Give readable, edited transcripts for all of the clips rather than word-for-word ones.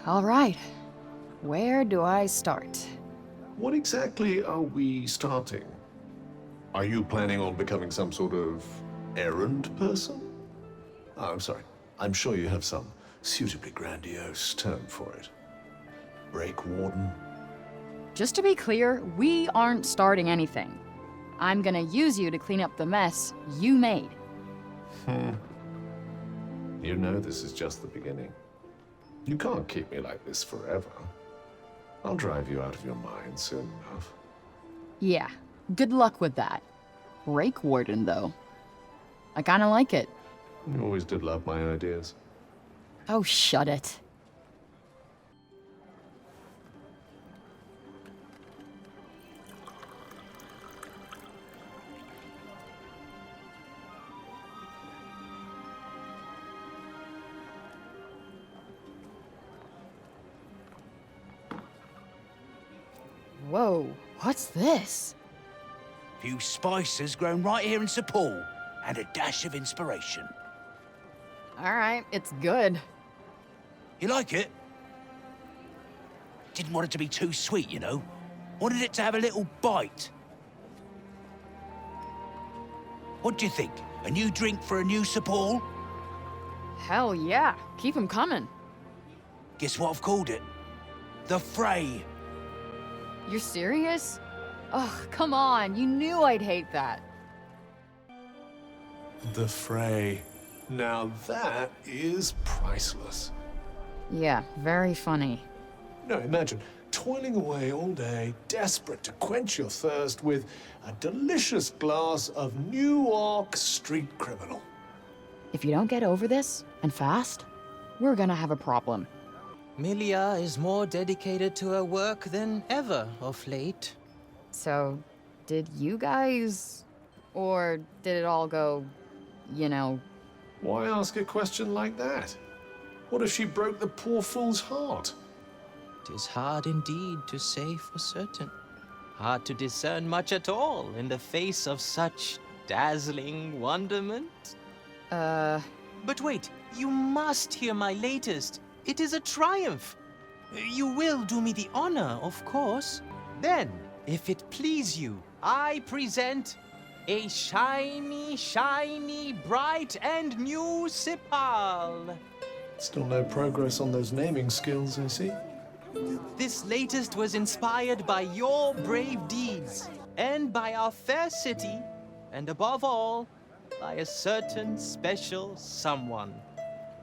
All right. Where do I start? What exactly are we starting? Are you planning on becoming some sort of errand person? Oh, I'm sorry. I'm sure you have some suitably grandiose term for it. Break warden? Just to be clear, we aren't starting anything. I'm gonna use you to clean up the mess you made. You know this is just the beginning. You can't keep me like this forever. I'll drive you out of your mind soon enough. Yeah, good luck with that. Break warden, though. I kinda like it. You always did love my ideas. Oh, shut it. Whoa, what's this? Few spices grown right here in Sepul, and a dash of inspiration. Alright, it's good. You like it? Didn't want it to be too sweet, you know. Wanted it to have a little bite. What do you think? A new drink for a new Sepul? Hell yeah, keep 'em coming. Guess what I've called it? The Fray. You're serious? Ugh, come on, you knew I'd hate that. The Fray. Now that is priceless. Yeah, very funny. No, imagine toiling away all day, desperate to quench your thirst with a delicious glass of Newark Street Criminal. If you don't get over this, and fast, we're gonna have a problem. Milia is more dedicated to her work than ever of late. So, did you guys... or did it all go, you know... Why ask a question like that? What if she broke the poor fool's heart? 'Tis hard indeed to say for certain. Hard to discern much at all in the face of such dazzling wonderment. But wait, you must hear my latest. It is a triumph. You will do me the honor, of course. Then, if it please you, I present a shiny, shiny, bright and new Sipal. Still no progress on those naming skills, I see. This latest was inspired by your brave deeds, and by our fair city, and above all, by a certain special someone.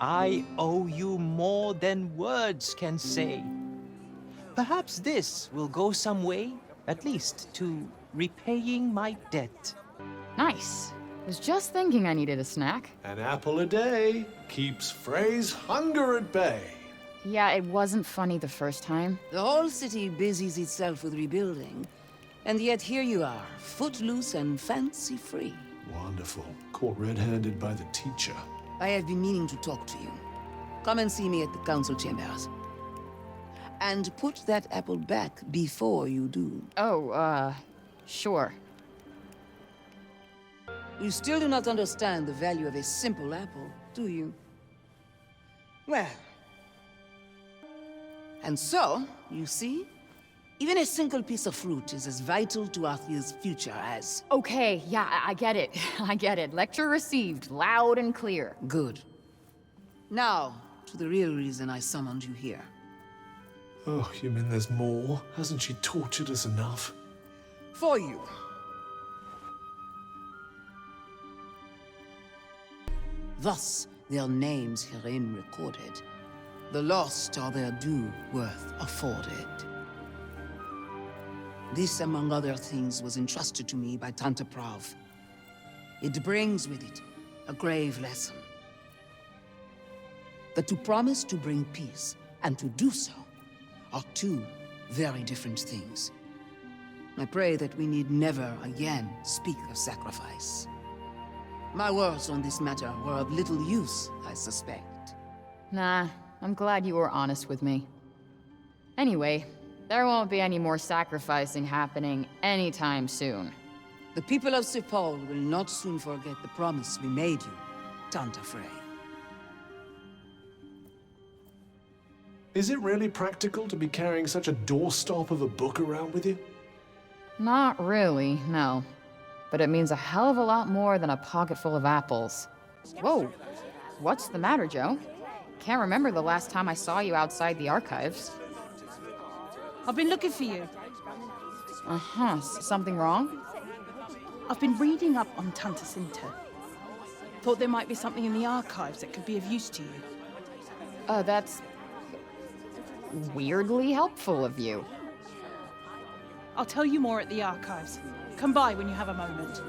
I owe you more than words can say. Perhaps this will go some way, at least, to repaying my debt. Nice. Was just thinking I needed a snack. An apple a day keeps Frey's hunger at bay. Yeah, it wasn't funny the first time. The whole city busies itself with rebuilding, and yet here you are, footloose and fancy-free. Wonderful. Caught red-handed by the teacher. I have been meaning to talk to you. Come and see me at the council chambers. And put that apple back before you do. Oh, sure. You still do not understand the value of a simple apple, do you? Well... And so, you see, even a single piece of fruit is as vital to Arthur's future as... Okay, yeah, I get it. I get it. Lecture received, loud and clear. Good. Now, to the real reason I summoned you here. Oh, you mean there's more? Hasn't she tortured us enough? For you. Thus, their names herein recorded. The lost are their due worth afforded. This, among other things, was entrusted to me by Tanta Prav. It brings with it a grave lesson. That to promise to bring peace, and to do so, are two very different things. I pray that we need never again speak of sacrifice. My words on this matter were of little use, I suspect. Nah, I'm glad you were honest with me. Anyway, there won't be any more sacrificing happening anytime soon. The people of Sepul will not soon forget the promise we made you, Tanta Frey. Is it really practical to be carrying such a doorstop of a book around with you? Not really, no. But it means a hell of a lot more than a pocket full of apples. Whoa, what's the matter, Joe? Can't remember the last time I saw you outside the archives. I've been looking for you. Uh-huh, something wrong? I've been reading up on Tanta Cinta. Thought there might be something in the archives that could be of use to you. That's weirdly helpful of you. I'll tell you more at the archives. Come by when you have a moment.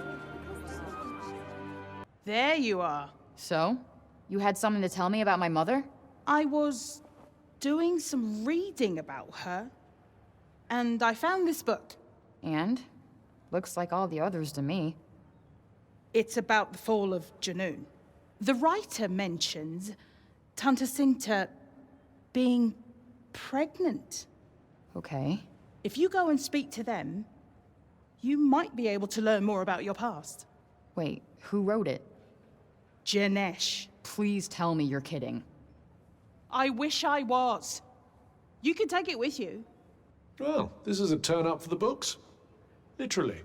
There you are. So? You had something to tell me about my mother? I was doing some reading about her, and I found this book. And? Looks like all the others to me. It's about the fall of Junoon. The writer mentions Tanta Cinta being pregnant. Okay. If you go and speak to them, you might be able to learn more about your past. Wait, who wrote it? Janesh. Please tell me you're kidding. I wish I was. You can take it with you. Well, this is a turn up for the books. Literally.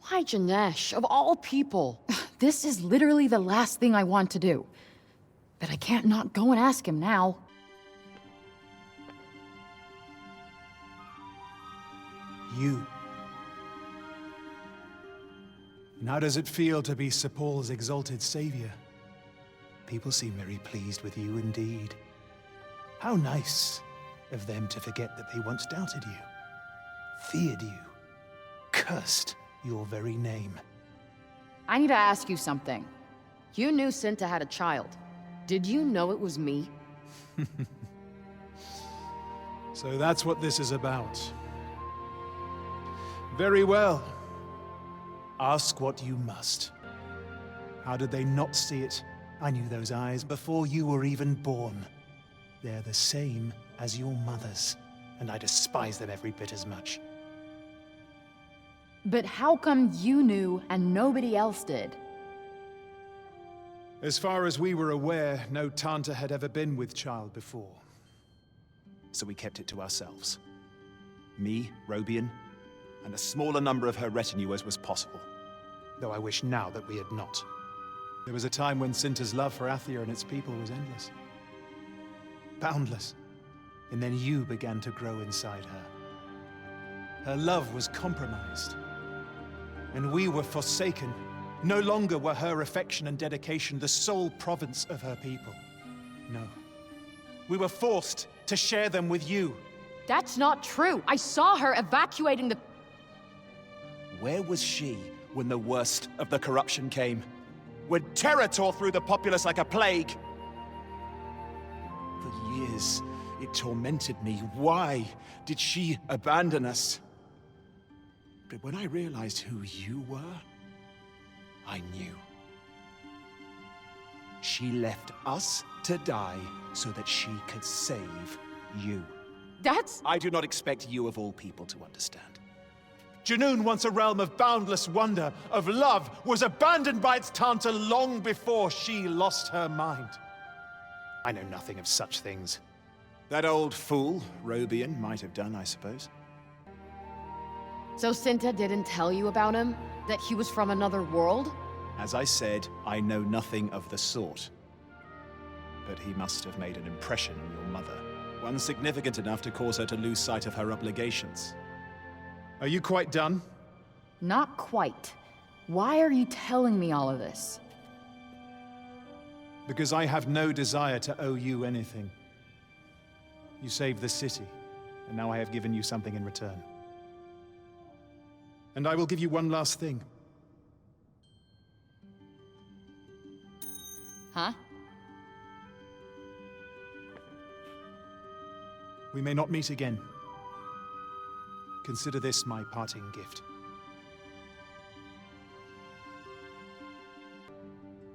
Why Janesh, of all people? This is literally the last thing I want to do. But I can't not go and ask him now. You. And how does it feel to be Sir Paul's exalted savior? People seem very pleased with you indeed. How nice of them to forget that they once doubted you, feared you, cursed your very name. I need to ask you something. You knew Cinta had a child. Did you know it was me? So that's what this is about. Very well. Ask what you must. How did they not see it? I knew those eyes before you were even born. They're the same as your mother's, and I despise them every bit as much. But how come you knew and nobody else did? As far as we were aware, no Tanta had ever been with child before. So we kept it to ourselves. Me, Robian, and a smaller number of her retinue as was possible. Though I wish now that we had not. There was a time when Cinta's love for Athia and its people was endless. Boundless. And then you began to grow inside her. Her love was compromised. And we were forsaken. No longer were her affection and dedication the sole province of her people. No. We were forced to share them with you. That's not true. I saw her evacuating the... Where was she when the worst of the corruption came? When terror tore through the populace like a plague? For years, it tormented me. Why did she abandon us? But when I realized who you were, I knew. She left us to die so that she could save you. That's... I do not expect you of all people to understand. Junoon, once a realm of boundless wonder, of love, was abandoned by its Tanta long before she lost her mind. I know nothing of such things. That old fool, Robian, might have done, I suppose. So Cinta didn't tell you about him? That he was from another world? As I said, I know nothing of the sort. But he must have made an impression on your mother. One significant enough to cause her to lose sight of her obligations. Are you quite done? Not quite. Why are you telling me all of this? Because I have no desire to owe you anything. You saved the city, and now I have given you something in return. And I will give you one last thing. Huh? We may not meet again. Consider this my parting gift.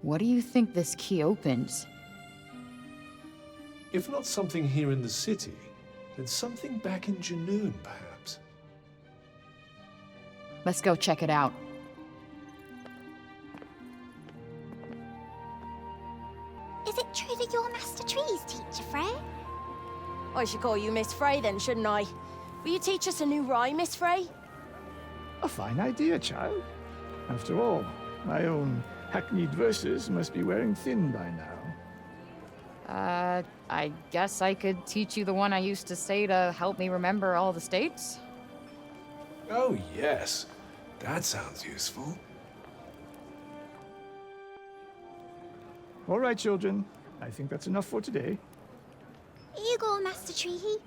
What do you think this key opens? If not something here in the city, then something back in Junoon, perhaps. Let's go check it out. Is it true that you're Master Tree's teacher, Frey? I should call you Miss Frey then, shouldn't I? Will you teach us a new rhyme, Miss Frey? A fine idea, child. After all, my own hackneyed verses must be wearing thin by now. I guess I could teach you the one I used to say to help me remember all the states? Oh, yes. That sounds useful. All right, children. I think that's enough for today. Here you go, Master Treehee.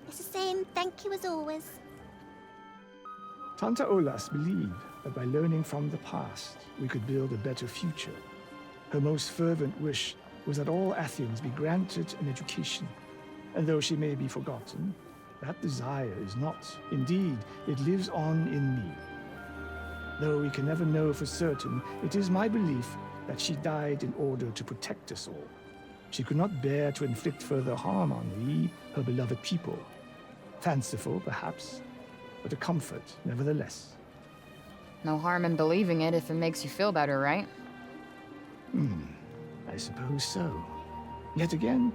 It's the same thank you as always. Tanta Olas believed that by learning from the past, we could build a better future. Her most fervent wish was that all Athians be granted an education. And though she may be forgotten, that desire is not. Indeed, it lives on in me. Though we can never know for certain, it is my belief that she died in order to protect us all. She could not bear to inflict further harm on we, her beloved people. Fanciful, perhaps, but a comfort, nevertheless. No harm in believing it if it makes you feel better, right? I suppose so. Yet again,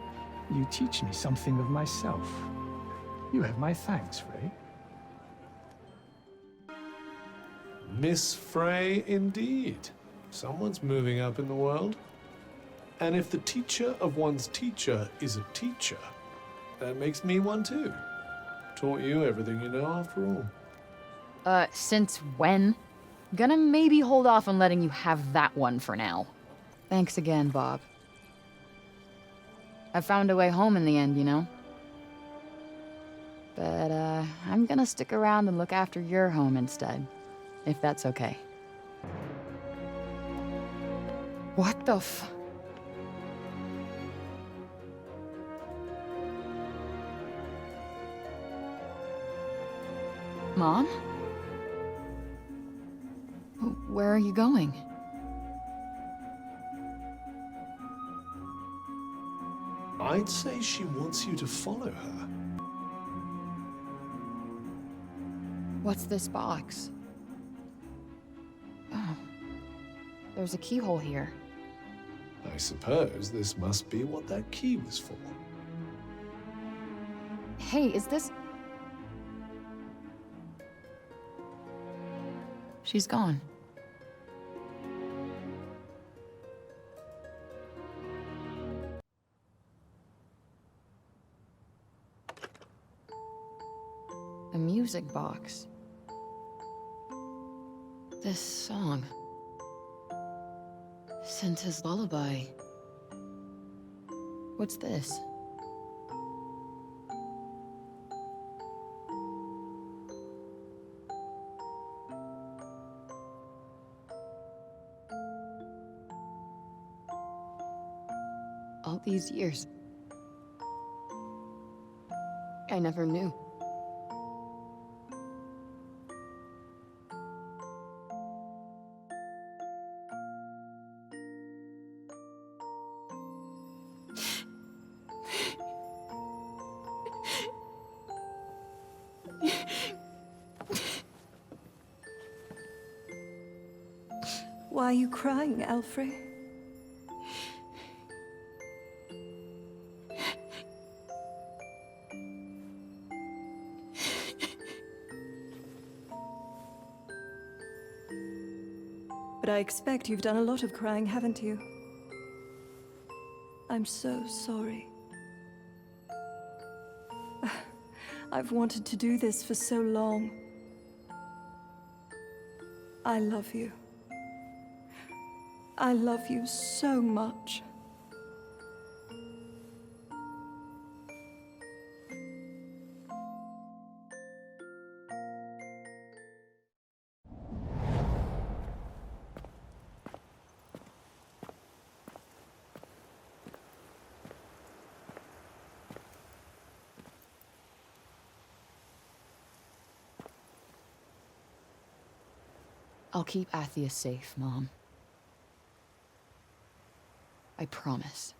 you teach me something of myself. You have my thanks, Frey. Miss Frey, indeed. Someone's moving up in the world. And if the teacher of one's teacher is a teacher, that makes me one too. Taught you everything you know after all. Since when? Gonna maybe hold off on letting you have that one for now. Thanks again, Bob. I found a way home in the end, you know? But, I'm gonna stick around and look after your home instead, if that's okay. What the f... Mom? Where are you going? I'd say she wants you to follow her. What's this box? Oh. There's a keyhole here. I suppose this must be what that key was for. Hey, is this... She's gone. A music box. This song. Sinta's lullaby. What's this? All these years, I never knew. Why are you crying, Alfred? But I expect you've done a lot of crying, haven't you? I'm so sorry. I've wanted to do this for so long. I love you. I love you so much. I'll keep Athia safe, Mom. I promise.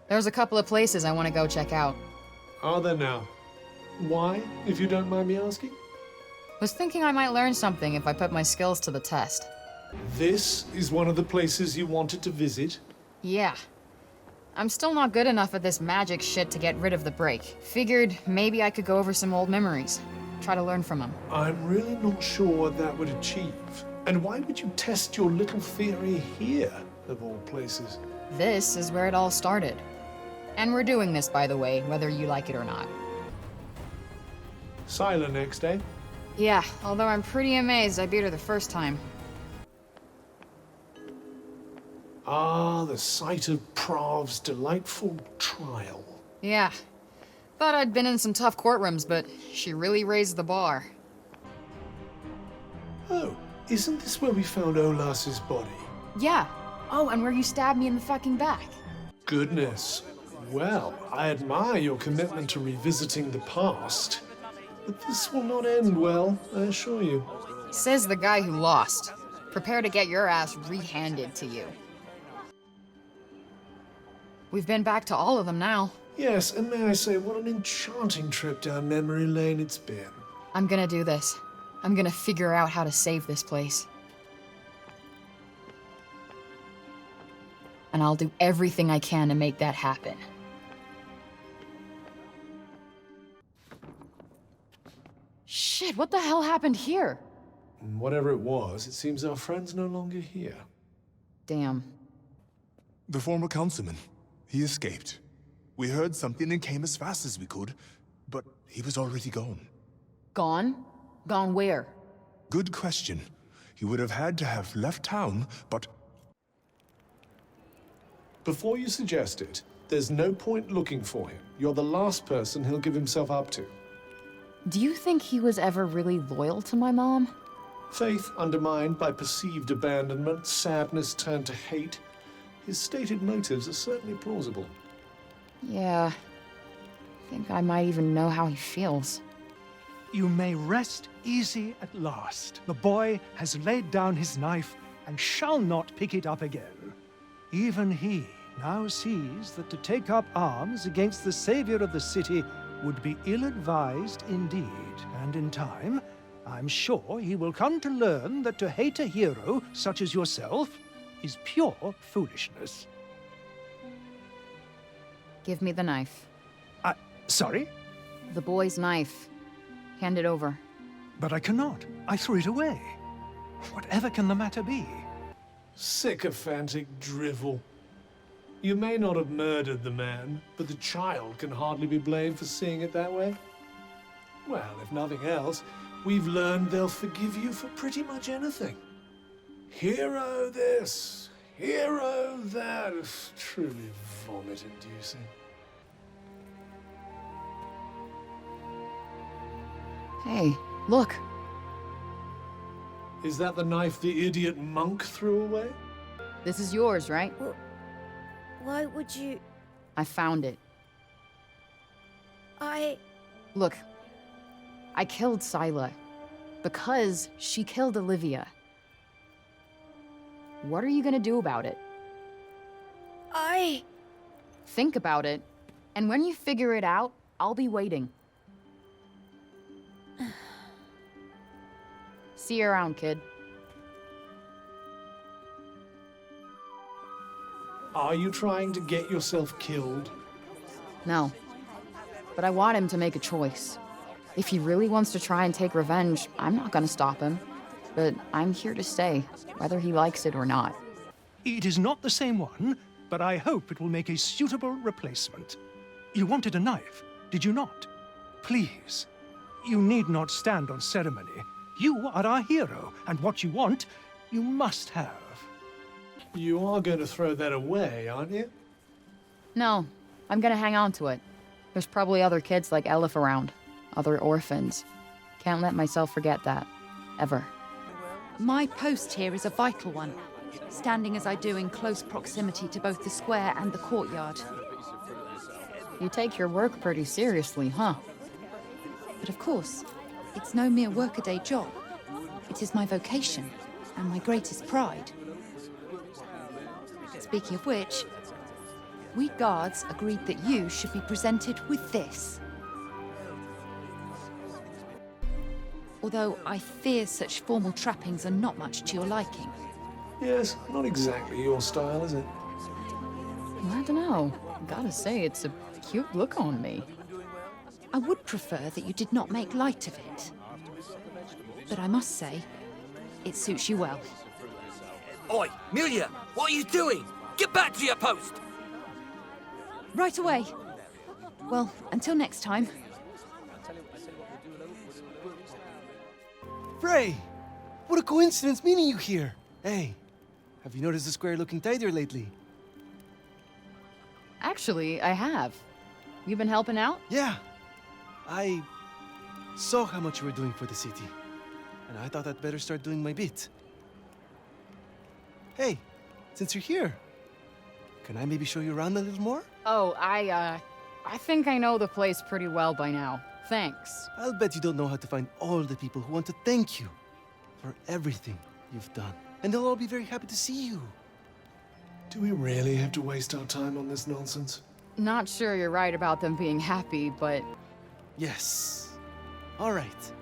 There's a couple of places I want to go check out. Are there now? Why, if you don't mind me asking? Was thinking I might learn something if I put my skills to the test. This is one of the places you wanted to visit? Yeah. I'm still not good enough at this magic shit to get rid of the break. Figured maybe I could go over some old memories. Try to learn from them. I'm really not sure what that would achieve. And why would you test your little theory here, of all places? This is where it all started. And we're doing this, by the way, whether you like it or not. Scylla next, eh? Yeah, although I'm pretty amazed I beat her the first time. Ah, the site of Prav's delightful trial. Yeah. Thought I'd been in some tough courtrooms, but she really raised the bar. Oh, isn't this where we found Olas's body? Yeah. Oh, and where you stabbed me in the fucking back. Goodness. Well, I admire your commitment to revisiting the past. But this will not end well, I assure you. Says the guy who lost. Prepare to get your ass rehanded to you. We've been back to all of them now. Yes, and may I say, what an enchanting trip down memory lane it's been. I'm gonna do this. I'm gonna figure out how to save this place. And I'll do everything I can to make that happen. Shit, what the hell happened here? Whatever it was, it seems our friend's no longer here. Damn. The former councilman. He escaped. We heard something and came as fast as we could, but he was already gone. Gone? Gone where? Good question. He would have had to have left town, but... Before you suggest it, there's no point looking for him. You're the last person he'll give himself up to. Do you think he was ever really loyal to my mom? Faith undermined by perceived abandonment, sadness turned to hate. His stated motives are certainly plausible. Yeah. I think I might even know how he feels. You may rest easy at last. The boy has laid down his knife and shall not pick it up again. Even he now sees that to take up arms against the savior of the city would be ill-advised indeed, and in time, I'm sure he will come to learn that to hate a hero such as yourself is pure foolishness. Give me the knife. Sorry? The boy's knife. Hand it over. But I cannot. I threw it away. Whatever can the matter be? Sycophantic drivel. You may not have murdered the man, but the child can hardly be blamed for seeing it that way. Well, if nothing else, we've learned they'll forgive you for pretty much anything. Hero this, hero that. It's truly vomit-inducing. Hey, look. Is that the knife the idiot monk threw away? This is yours, right? Why would you... I found it. Look, I killed Scylla because she killed Olivia. What are you gonna do about it? Think about it, and when you figure it out, I'll be waiting. See you around, kid. Are you trying to get yourself killed? No. But I want him to make a choice. If he really wants to try and take revenge, I'm not gonna stop him. But I'm here to stay, whether he likes it or not. It is not the same one, but I hope it will make a suitable replacement. You wanted a knife, did you not? Please, you need not stand on ceremony. You are our hero, and what you want, you must have. You are going to throw that away, aren't you? No, I'm gonna hang on to it. There's probably other kids like Elif around. Other orphans. Can't let myself forget that. Ever. My post here is a vital one, standing as I do in close proximity to both the square and the courtyard. You take your work pretty seriously, huh? But of course, it's no mere workaday job. It is my vocation, and my greatest pride. Speaking of which, we guards agreed that you should be presented with this. Although I fear such formal trappings are not much to your liking. Yes, not exactly your style, is it? I don't know. Gotta say, it's a cute look on me. I would prefer that you did not make light of it. But I must say, it suits you well. Oi, Milia, what are you doing? Get back to your post! Right away. Well, until next time. Frey! What a coincidence meeting you here! Hey, have you noticed the square looking tidier lately? Actually, I have. You been helping out? Yeah. I saw how much you were doing for the city, and I thought I'd better start doing my bit. Hey, since you're here, can I maybe show you around a little more? Oh, I think I know the place pretty well by now. Thanks. I'll bet you don't know how to find all the people who want to thank you for everything you've done. And they'll all be very happy to see you. Do we really have to waste our time on this nonsense? Not sure you're right about them being happy, but... Yes. All right.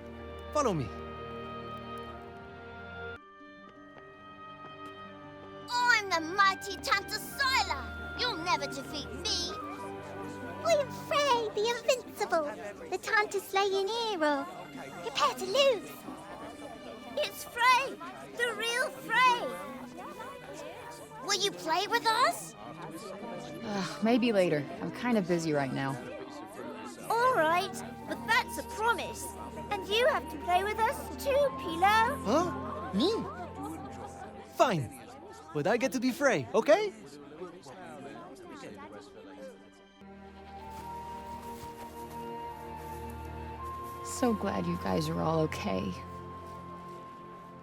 Follow me. I'm the mighty Tanta Syla. You'll never defeat me. I am Frey, the Invincible, the Tanta slaying hero. Prepare to lose. It's Frey, the real Frey. Will you play with us? Maybe later. I'm kind of busy right now. All right, but that's a promise. And you have to play with us too, Pilo. Huh? Me? Fine. But I get to be Frey, okay? So glad you guys are all okay.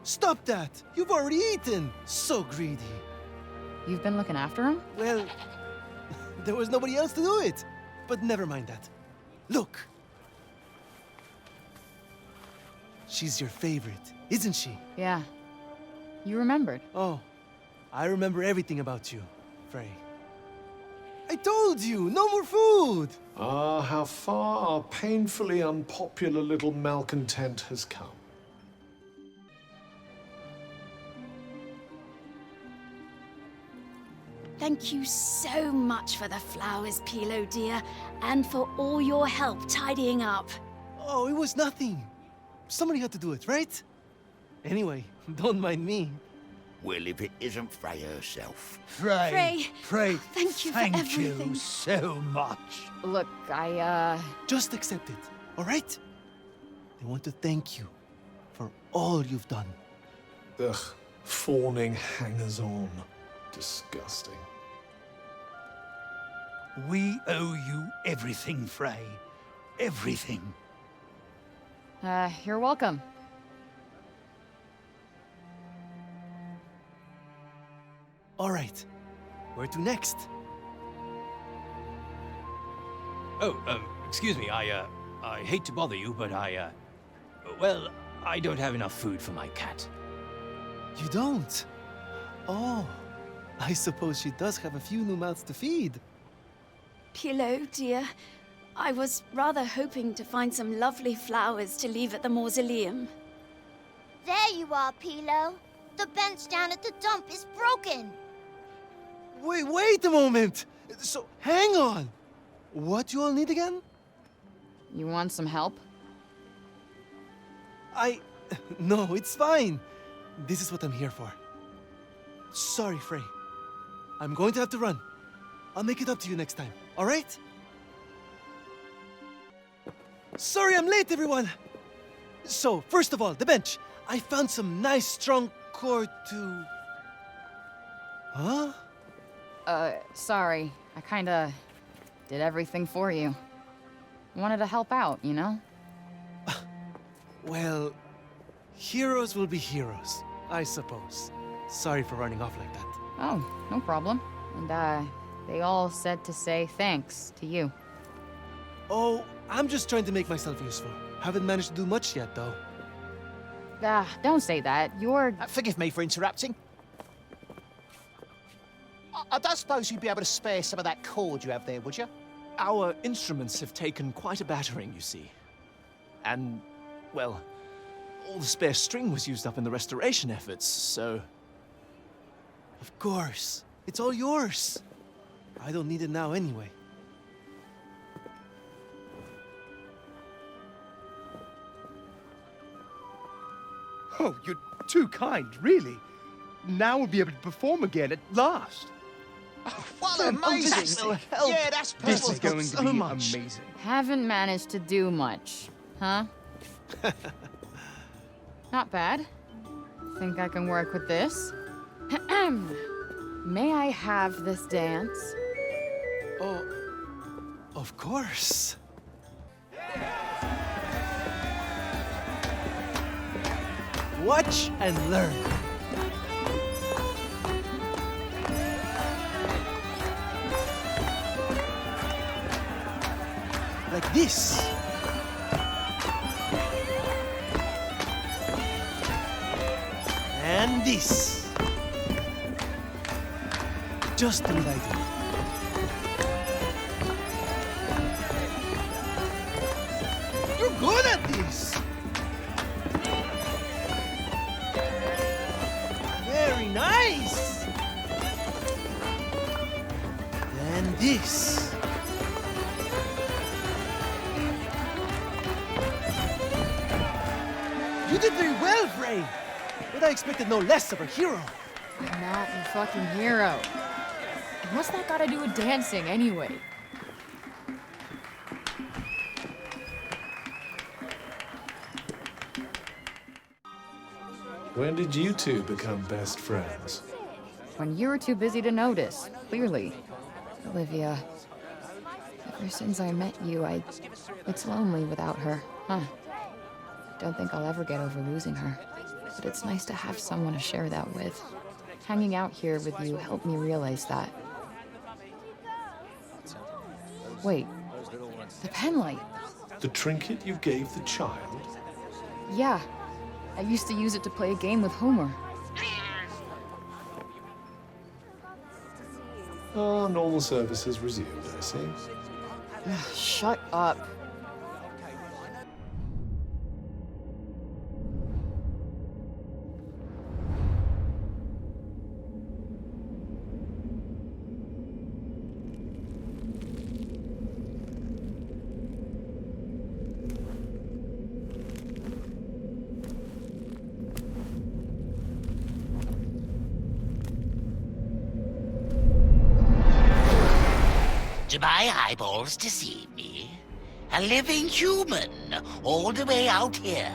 Stop that! You've already eaten! So greedy. You've been looking after him? Well, there was nobody else to do it. But never mind that. Look! She's your favorite, isn't she? Yeah. You remembered. Oh, I remember everything about you, Frey. I told you, no more food! Ah, how far our painfully unpopular little malcontent has come. Thank you so much for the flowers, Pilo dear, and for all your help tidying up. Oh, it was nothing. Somebody had to do it, right? Anyway, don't mind me. Well, if it isn't Frey herself. Frey, thank you for Thank everything. you so much. Look, Just accept it, all right? I want to thank you for all you've done. Ugh, fawning hangers-on. Disgusting. We owe you everything, Frey. Everything. You're welcome. All right, where to next? Oh, excuse me, I hate to bother you, but well, I don't have enough food for my cat. You don't? Oh, I suppose she does have a few new mouths to feed. Pilo dear, I was rather hoping to find some lovely flowers to leave at the mausoleum. There you are, Pilo. The bench down at the dump is broken. Wait a moment! So, hang on! What you all need again? You want some help? No, it's fine. This is what I'm here for. Sorry, Frey. I'm going to have to run. I'll make it up to you next time, all right? Sorry I'm late, everyone! So, first of all, the bench. I found some nice, strong core to... Huh? Sorry. I kinda did everything for you. Wanted to help out, you know? Well, heroes will be heroes, I suppose. Sorry for running off like that. Oh, no problem. And, they all said to say thanks to you. Oh, I'm just trying to make myself useful. Haven't managed to do much yet, though. Don't say that. You're... Forgive me for interrupting. I don't suppose you'd be able to spare some of that cord you have there, would you? Our instruments have taken quite a battering, you see. And, well, all the spare string was used up in the restoration efforts, so... Of course. It's all yours. I don't need it now anyway. Oh, you're too kind, really. Now we'll be able to perform again at last. What amazing! Yeah, that's perfect. This is going to be amazing. Haven't managed to do much, huh? Not bad. Think I can work with this? May I have this dance? Oh, of course. Watch and learn. Like this. And this. Just the way I do. You're good at this. Very nice. And this. You did very well, Frey. But I expected no less of a hero. I'm not a fucking hero. What's that gotta do with dancing, anyway? When did you two become best friends? When you were too busy to notice, clearly. Olivia, ever since I met you, it's lonely without her, huh? Don't think I'll ever get over losing her. But it's nice to have someone to share that with. Hanging out here with you helped me realize that. Wait, the penlight. The trinket you gave the child? Yeah, I used to use it to play a game with Homer. Oh, normal services resumed, I see. Shut up. Do my eyeballs deceive me? A living human, all the way out here.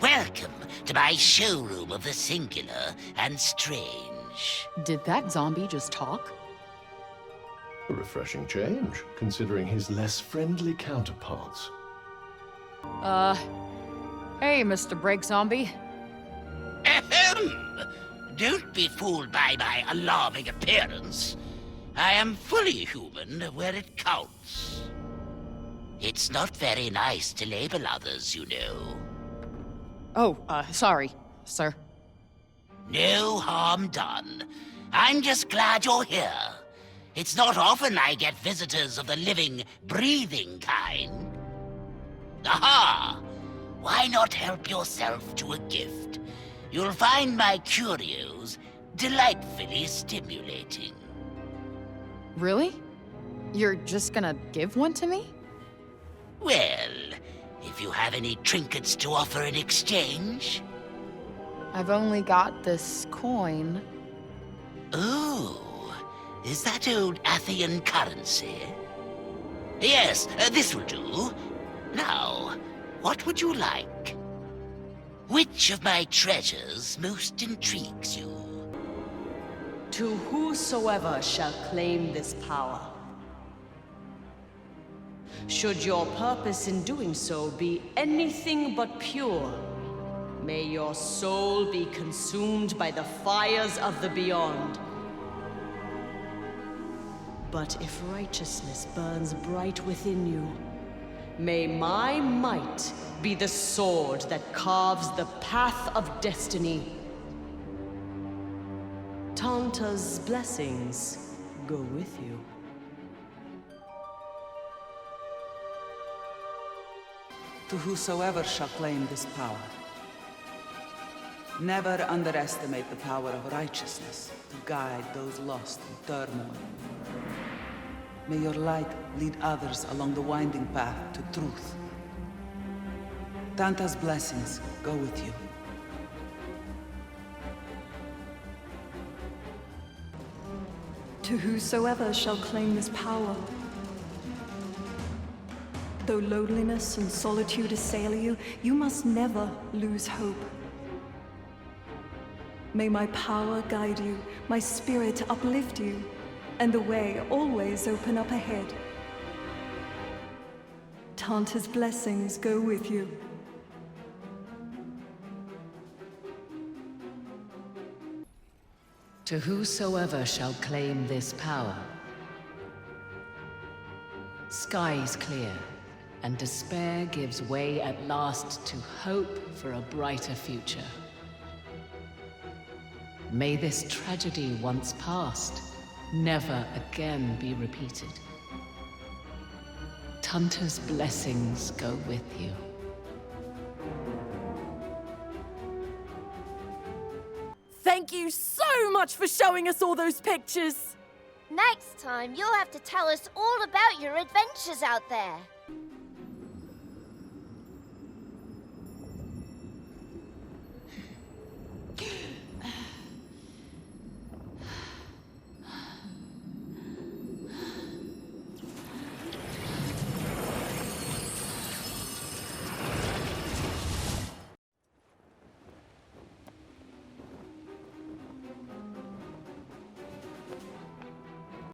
Welcome to my showroom of the singular and strange. Did that zombie just talk? A refreshing change, considering his less friendly counterparts. Hey, Mr. Break Zombie. Ahem! Don't be fooled by my alarming appearance. I am fully human where it counts. It's not very nice to label others, you know. Oh, sorry, sir. No harm done. I'm just glad you're here. It's not often I get visitors of the living, breathing kind. Aha! Why not help yourself to a gift? You'll find my curios delightfully stimulating. Really? You're just gonna give one to me? Well, if you have any trinkets to offer in exchange. I've only got this coin. Ooh, is that old Athian currency? Yes, this will do. Now, what would you like? Which of my treasures most intrigues you? To whosoever shall claim this power. Should your purpose in doing so be anything but pure, may your soul be consumed by the fires of the beyond. But if righteousness burns bright within you, may my might be the sword that carves the path of destiny. Tanta's blessings go with you. To whosoever shall claim this power. Never underestimate the power of righteousness to guide those lost in turmoil. May your light lead others along the winding path to truth. Tanta's blessings go with you. To whosoever shall claim this power, though loneliness and solitude assail you, you must never lose hope. May my power guide you, my spirit uplift you, and the way always open up ahead. Tanta's blessings go with you. To whosoever shall claim this power, skies clear, and despair gives way at last to hope for a brighter future. May this tragedy once past never again be repeated. Tanta's blessings go with you. Thank you so much for showing us all those pictures! Next time, you'll have to tell us all about your adventures out there.